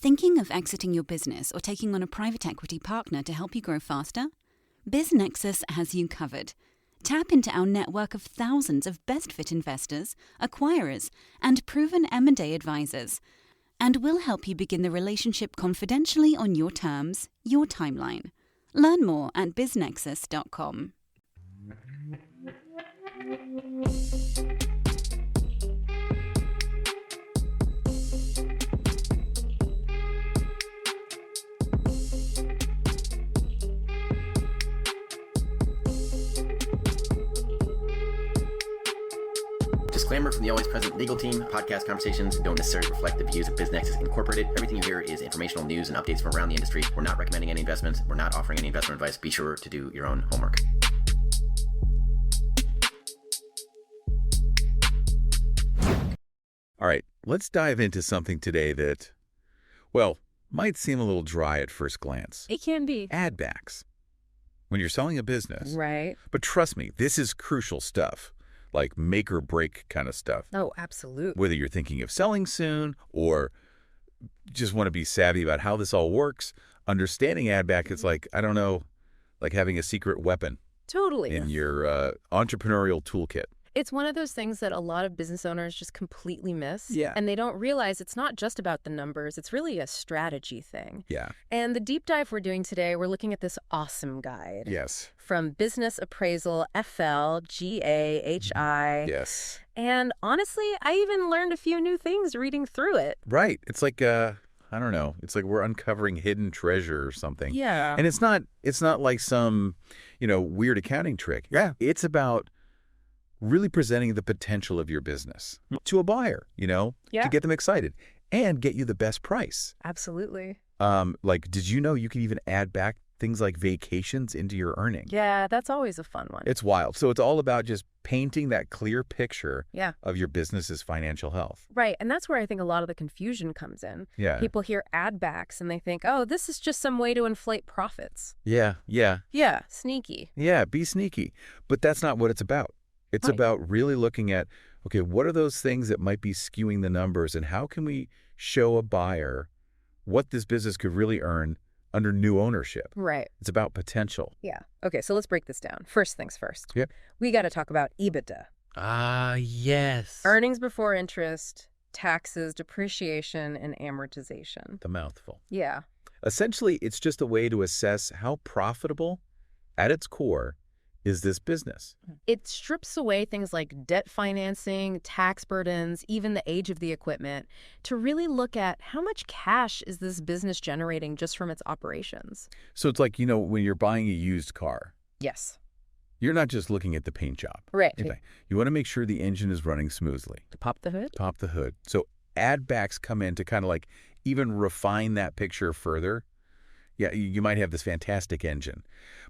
Thinking of exiting your business or taking on a private equity partner to help you grow faster? BizNexus has you covered. Tap into our network of thousands of best-fit investors, acquirers, and proven M&A advisors, and we'll help you begin the relationship confidentially on your terms, your timeline. Learn more at biznexus.com. Disclaimer from the always present legal team. Podcast conversations don't necessarily reflect the views of BizNexus Incorporated. Everything you hear is informational news and updates from around the industry. We're not recommending any investments. We're not offering any investment advice. Be sure to do your own homework. All right, let's dive into something today that, well, might seem a little dry at first glance. It can be. Add backs. When you're selling a business. Right. But trust me, this is crucial stuff. Like make or break kind of stuff. Oh, absolutely. Whether you're thinking of selling soon or just want to be savvy about how this all works, understanding add back is like, I don't know, like having a secret weapon. Totally. In your entrepreneurial toolkit. It's one of those things that a lot of business owners just completely miss. Yeah. And they don't realize it's not just about the numbers. It's really a strategy thing. Yeah. And the deep dive we're doing today, we're looking at this awesome guide. Yes. From Business Appraisal FL, GAHI. Yes. And honestly, I even learned a few new things reading through it. Right. It's like, I don't know. It's like we're uncovering hidden treasure or something. Yeah. And it's not like some, weird accounting trick. Yeah. It's about really presenting the potential of your business to a buyer, to get them excited and get you the best price. Absolutely. Like, did you know you can even add back things like vacations into your earnings? Yeah, that's always a fun one. It's wild. So it's all about just painting that clear picture Yeah. of your business's financial health. Right. And that's where I think a lot of the confusion comes in. Yeah. People hear add backs and they think, oh, this is just some way to inflate profits. Yeah. Yeah. Yeah. Sneaky. Yeah. Be sneaky. But that's not what it's about. It's Right. about really looking at, okay, what are those things that might be skewing the numbers and how can we show a buyer what this business could really earn under new ownership? Right. It's about potential. Yeah. Okay, so let's break this down. First things first. Yep. We got to talk about EBITDA. Ah, yes. Earnings before interest, taxes, depreciation, and amortization. The mouthful. Yeah. Essentially, it's just a way to assess how profitable, at its core, is this business. It strips away things like debt financing, tax burdens, even the age of the equipment, to really look at how much cash is this business generating just from its operations. So it's like, when you're buying a used car, Yes. you're not just looking at the paint job. Right. You want to make sure the engine is running smoothly. To pop the hood? Pop the hood. So add backs come in to kind of like even refine that picture further. Yeah, you might have this fantastic engine,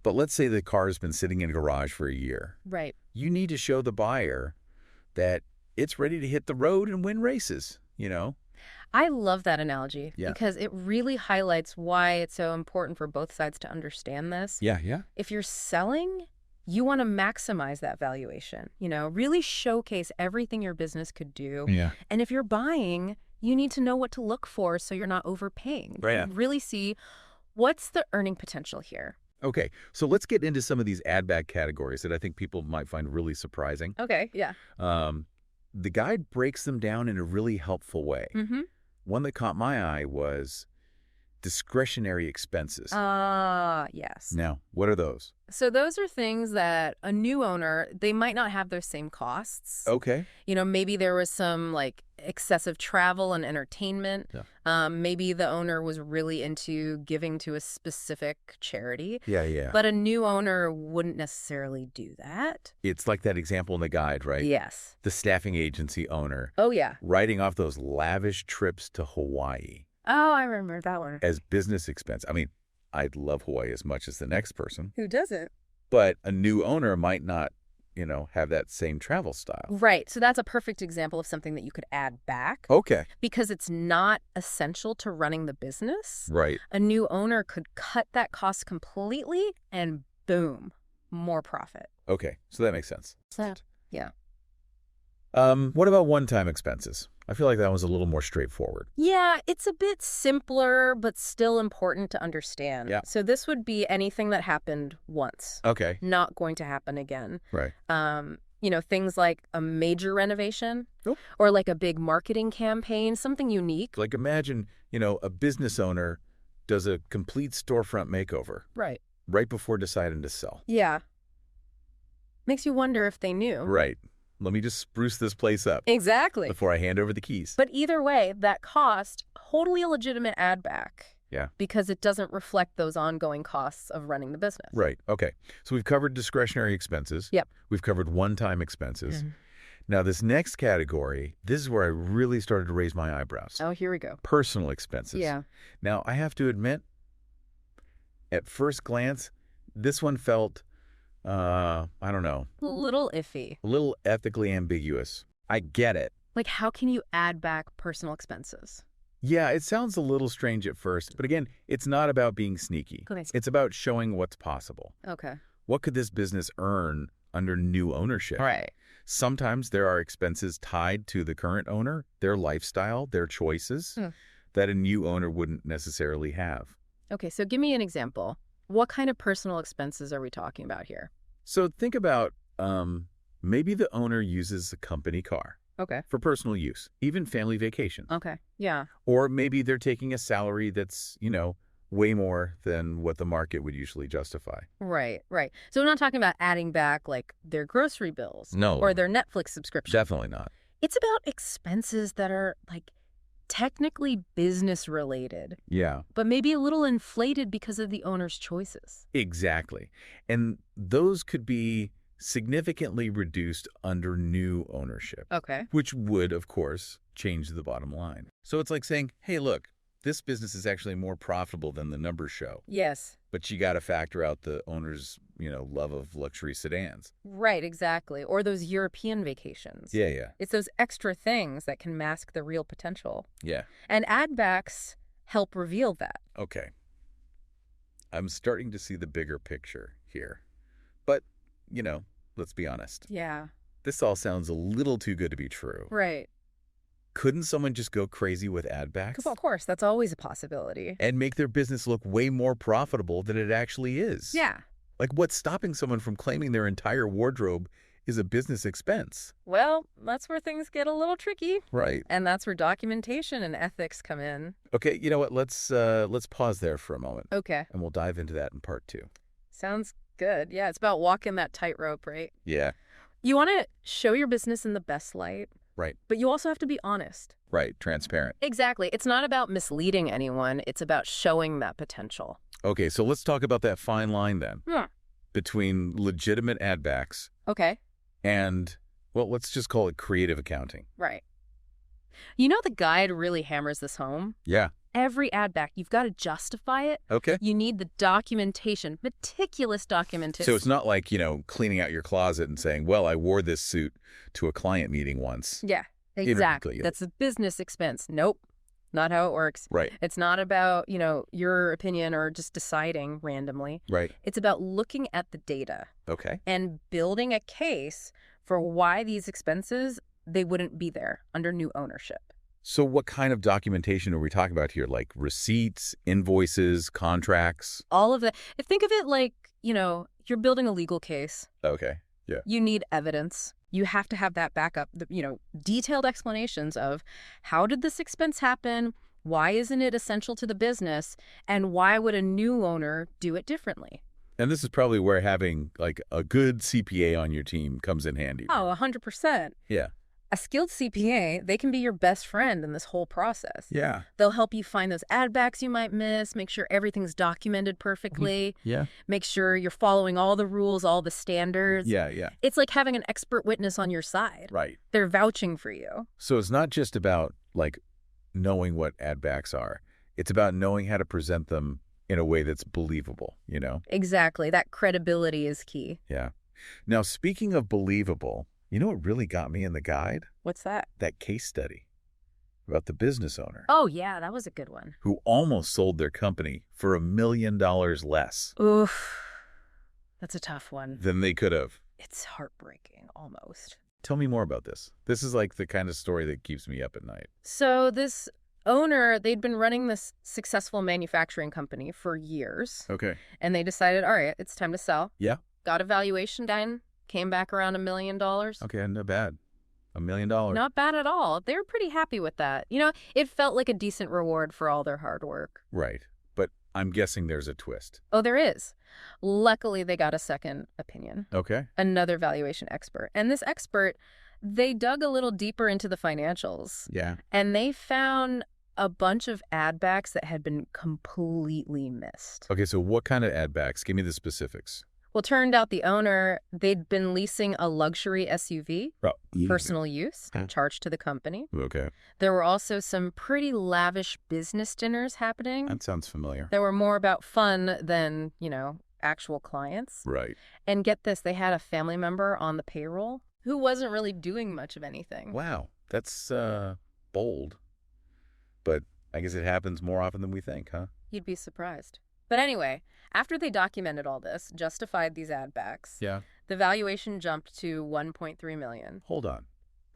but let's say the car has been sitting in a garage for a year. Right. You need to show the buyer that it's ready to hit the road and win races, I love that analogy Yeah. because it really highlights why it's so important for both sides to understand this. Yeah, yeah. If you're selling, you want to maximize that valuation, really showcase everything your business could do. Yeah. And if you're buying, you need to know what to look for so you're not overpaying. Right. Really see what's the earning potential here. Okay, so let's get into some of these add back categories that I think people might find really surprising. Okay, yeah. The guide breaks them down in a really helpful way. Mm-hmm. One that caught my eye was discretionary expenses. Yes. Now, what are those? So those are things that a new owner, they might not have those same costs. Okay. Maybe there was some excessive travel and entertainment. Yeah. Maybe the owner was really into giving to a specific charity. Yeah, yeah. But a new owner wouldn't necessarily do that. It's like that example in the guide, right? Yes. The staffing agency owner Oh, yeah. writing off those lavish trips to Hawaii Oh, I remember that one. as business expense. I mean, I'd love Hawaii as much as the next person, Who doesn't? but a new owner might not, have that same travel style. Right. So that's a perfect example of something that you could add back Okay. because it's not essential to running the business. Right. A new owner could cut that cost completely and boom, more profit. Okay. So that makes sense. Yeah. What about one-time expenses? I feel like that was a little more straightforward. Yeah, it's a bit simpler, but still important to understand. Yeah. So this would be anything that happened once. Okay. Not going to happen again. Right. Things like a major renovation Oh. or like a big marketing campaign, something unique. Like imagine, a business owner does a complete storefront makeover right before deciding to sell. Yeah. Makes you wonder if they knew. Right. Let me just spruce this place up Exactly. before I hand over the keys. But either way, that cost, totally a legitimate add back. Yeah. Because it doesn't reflect those ongoing costs of running the business. Right. Okay. So we've covered discretionary expenses. Yep. We've covered one-time expenses. Now, this next category, this is where I really started to raise my eyebrows. Oh, here we go. Personal expenses. Yeah. Now, I have to admit, at first glance, this one felt, I don't know, A little iffy. a little ethically ambiguous. I get it. Like, how can you add back personal expenses? Yeah, it sounds a little strange at first, but again, it's not about being sneaky. Okay. It's about showing what's possible. Okay. What could this business earn under new ownership? Right. Sometimes there are expenses tied to the current owner, their lifestyle, their choices, that a new owner wouldn't necessarily have. Okay, so give me an example. What kind of personal expenses are we talking about here? So think about maybe the owner uses a company car Okay. for personal use, even family vacation. Okay. Yeah. Or maybe they're taking a salary that's, way more than what the market would usually justify. Right. So we're not talking about adding back like their grocery bills. No. Or their Netflix subscription. Definitely not. It's about expenses that are like technically business related, Yeah, but maybe a little inflated because of the owner's choices. exactly. And those could be significantly reduced under new ownership, Okay. which would, of course, change the bottom line. So it's like saying, hey, look, this business is actually more profitable than the numbers show. Yes. But you got to factor out the owner's, love of luxury sedans. Right, exactly. Or those European vacations. Yeah. It's those extra things that can mask the real potential. Yeah. And add backs help reveal that. Okay. I'm starting to see the bigger picture here. But, let's be honest. Yeah. This all sounds a little too good to be true. Right. Couldn't someone just go crazy with ad backs Of course, that's always a possibility. and make their business look way more profitable than it actually is? Yeah. Like, what's stopping someone from claiming their entire wardrobe is a business expense? Well, that's where things get a little tricky. Right. And that's where documentation and ethics come in. Okay, you know what? Let's pause there for a moment. Okay. And we'll dive into that in part 2. Sounds good. Yeah, it's about walking that tightrope, right? Yeah. You want to show your business in the best light, Right. but you also have to be honest. Right. Transparent. Exactly. It's not about misleading anyone. It's about showing that potential. Okay, so let's talk about that fine line then Yeah. between legitimate ad backs Okay. and, well, let's just call it creative accounting. Right. The guide really hammers this home. Yeah. Every ad back, you've got to justify it. Okay. You need the documentation, meticulous documentation. So it's not like, cleaning out your closet and saying, well, I wore this suit to a client meeting once. Yeah, exactly. Inarticulate. That's a business expense. Nope. Not how it works. Right. It's not about, your opinion or just deciding randomly. Right. It's about looking at the data Okay. and building a case for why these expenses, they wouldn't be there under new ownership. So what kind of documentation are we talking about here? Like receipts, invoices, contracts? All of that. Think of it like, you're building a legal case. Okay. Yeah. You need evidence. You have to have that backup, detailed explanations of how did this expense happen? Why isn't it essential to the business? And why would a new owner do it differently? And this is probably where having like a good CPA on your team comes in handy. Oh, 100%. Yeah. A skilled CPA, they can be your best friend in this whole process. Yeah. They'll help you find those ad backs you might miss, make sure everything's documented perfectly, Yeah. make sure you're following all the rules, all the standards. Yeah. It's like having an expert witness on your side. Right. They're vouching for you. So it's not just about like knowing what ad backs are. It's about knowing how to present them in a way that's believable, Exactly. That credibility is key. Yeah. Now, speaking of believable, you know what really got me in the guide? What's that? That case study about the business owner Oh, yeah, that was a good one. who almost sold their company for $1 million less Oof. That's a tough one. than they could have. It's heartbreaking, almost. Tell me more about this. This is like the kind of story that keeps me up at night. So this owner, they'd been running this successful manufacturing company for years. Okay. And they decided, all right, it's time to sell. Yeah. Got a valuation done, came back around $1 million. Okay, not bad. $1 million. Not bad at all. They were pretty happy with that. It felt like a decent reward for all their hard work. Right. But I'm guessing there's a twist. Oh, there is. Luckily, they got a second opinion. Okay. Another valuation expert. And this expert, they dug a little deeper into the financials. Yeah. And they found a bunch of add backs that had been completely missed. Okay, so what kind of add backs? Give me the specifics. Well, turned out the owner, they'd been leasing a luxury SUV, personal use, charged to the company. Okay. There were also some pretty lavish business dinners happening. That sounds familiar. That were more about fun than, actual clients. Right. And get this, they had a family member on the payroll who wasn't really doing much of anything. Wow. That's bold. But I guess it happens more often than we think, huh? You'd be surprised. But anyway, after they documented all this, justified these add backs, Yeah. the valuation jumped to $1.3 million. Hold on.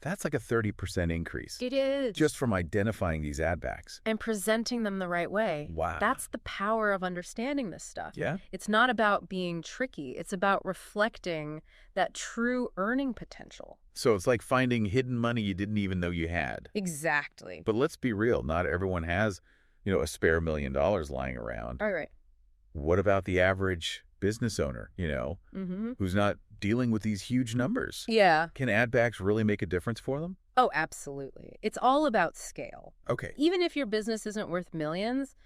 That's like a 30% increase. It is. Just from identifying these add backs. And presenting them the right way. Wow. That's the power of understanding this stuff. Yeah. It's not about being tricky. It's about reflecting that true earning potential. So it's like finding hidden money you didn't even know you had. Exactly. But let's be real. Not everyone has, a spare $1 million lying around. All right. What about the average business owner, who's not dealing with these huge numbers? Yeah. Can add backs really make a difference for them? Oh, absolutely. It's all about scale. Okay. Even if your business isn't worth millions,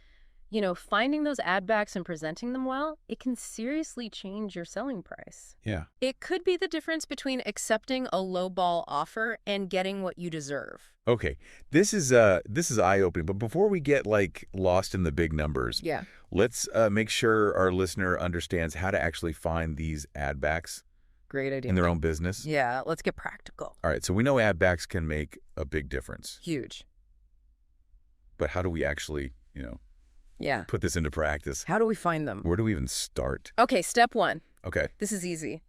finding those add backs and presenting them well, it can seriously change your selling price. Yeah. It could be the difference between accepting a lowball offer and getting what you deserve. Okay. This is eye-opening, but before we get lost in the big numbers, Yeah. let's make sure our listener understands how to actually find these add backs Great idea. in their own business. Yeah, let's get practical. All right. So we know add backs can make a big difference, Huge. but how do we actually, Yeah. put this into practice? How do we find them? Where do we even start? Okay, step 1. Okay. This is easy.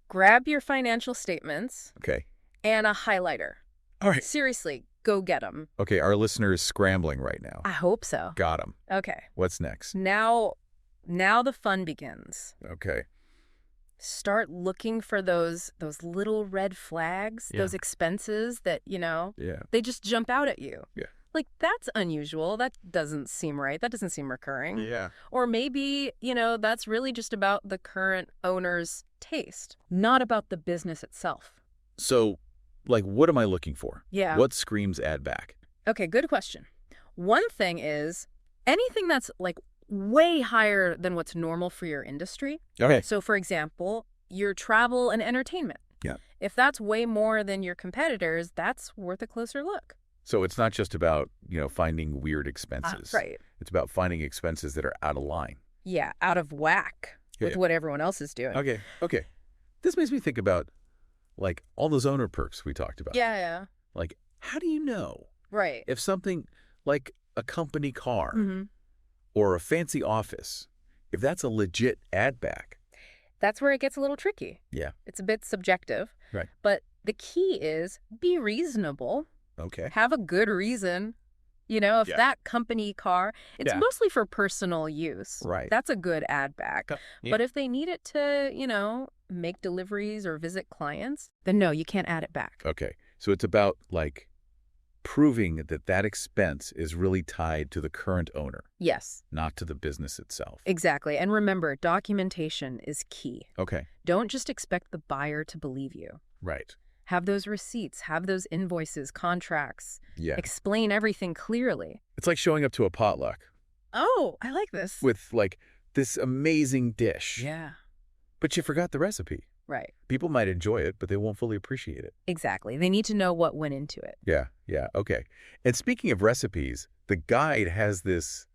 Grab your financial statements Okay. and a highlighter. All right. Seriously, go get them. Okay. Our listener is scrambling right now. I hope so. Got him. Okay. What's next? Now the fun begins. Okay. Start looking for those little red flags, Yeah. those expenses that, Yeah. they just jump out at you. Yeah. That's unusual. That doesn't seem right. That doesn't seem recurring. Yeah. Or maybe, that's really just about the current owner's taste, not about the business itself. So, what am I looking for? Yeah. What screams add back? Okay, good question. One thing is anything that's way higher than what's normal for your industry. Okay. So, for example, your travel and entertainment. Yeah. If that's way more than your competitors, that's worth a closer look. So it's not just about, finding weird expenses. Right. It's about finding expenses that are out of line. Yeah, out of whack with what everyone else is doing. Okay. Okay. This makes me think about, all those owner perks we talked about. Yeah. How do you know Right. if something like a company car Mm-hmm. or a fancy office, if that's a legit add back? That's where it gets a little tricky. Yeah. It's a bit subjective. Right. But the key is be reasonable. Okay. Have a good reason. If Yeah. that company car, it's Yeah. mostly for personal use. Right. That's a good add back. Yeah. But if they need it to, make deliveries or visit clients, then no, you can't add it back. Okay. So it's about, proving that expense is really tied to the current owner, Yes, not to the business itself. exactly. And remember, documentation is key. Okay. Don't just expect the buyer to believe you. Right. Have those receipts, have those invoices, contracts. Yeah. Explain everything clearly. It's like showing up to a potluck Oh, I like this. with, this amazing dish. Yeah. But you forgot the recipe. Right. People might enjoy it, but they won't fully appreciate it. Exactly. They need to know what went into it. Yeah, okay. And speaking of recipes, the guide has this,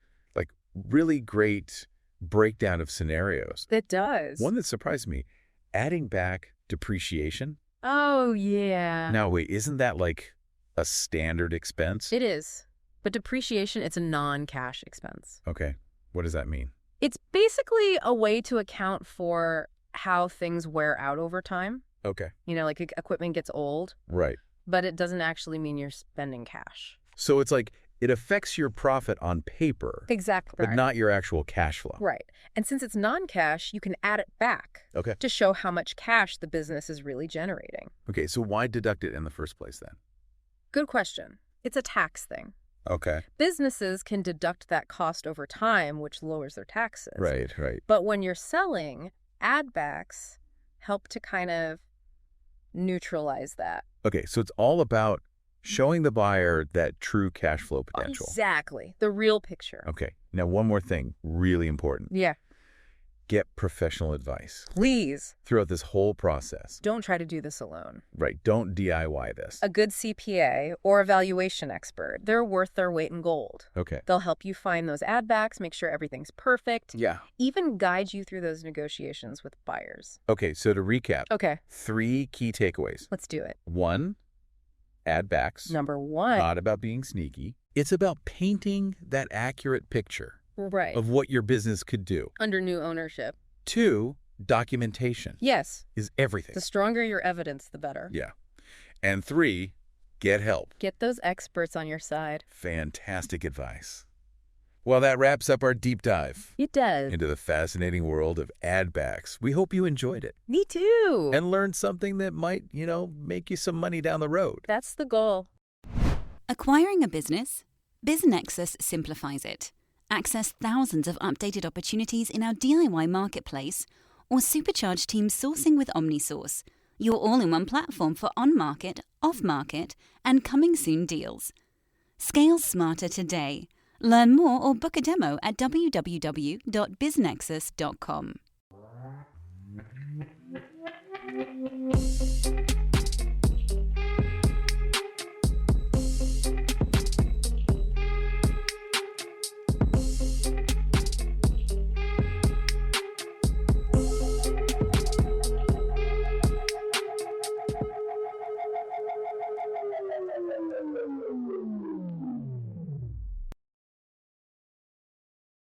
really great breakdown of scenarios. It does. One that surprised me, adding back depreciation. Oh, yeah. Now, wait, isn't that a standard expense? It is. But depreciation, it's a non-cash expense. Okay. What does that mean? It's basically a way to account for how things wear out over time. Okay. Like equipment gets old, Right. but it doesn't actually mean you're spending cash. So it's like it affects your profit on paper, Exactly. but not your actual cash flow. Right. And since it's non-cash, you can add it back to show how much cash the business is really generating. Okay, so why deduct it in the first place then? Good question. It's a tax thing. Okay. Businesses can deduct that cost over time, which lowers their taxes. Right. But when you're selling, add backs help to kind of neutralize that. Okay, so it's all about showing the buyer that true cash flow potential. Exactly. The real picture. Okay. Now, one more thing, really important. Yeah. Get professional advice Please. throughout this whole process. Don't try to do this alone. Right. Don't DIY this. A good CPA or a valuation expert, they're worth their weight in gold. Okay. They'll help you find those add backs, make sure everything's perfect. Yeah. Even guide you through those negotiations with buyers. Okay, so to recap. Okay. 3 key takeaways. Let's do it. 1, add backs. Number 1. Not about being sneaky. It's about painting that accurate picture Right. of what your business could do. Under new ownership. 2, documentation. Yes. Is everything. The stronger your evidence, the better. Yeah. And 3, get help. Get those experts on your side. Fantastic advice. Well, that wraps up our deep dive It does. into the fascinating world of add backs. We hope you enjoyed it Me too. and learned something that might, make you some money down the road. That's the goal. Acquiring a business? BizNexus simplifies it. Access thousands of updated opportunities in our DIY marketplace or supercharge team sourcing with OmniSource, your all-in-one platform for on-market, off-market, and coming-soon deals. Scale smarter today. Learn more or book a demo at www.biznexus.com.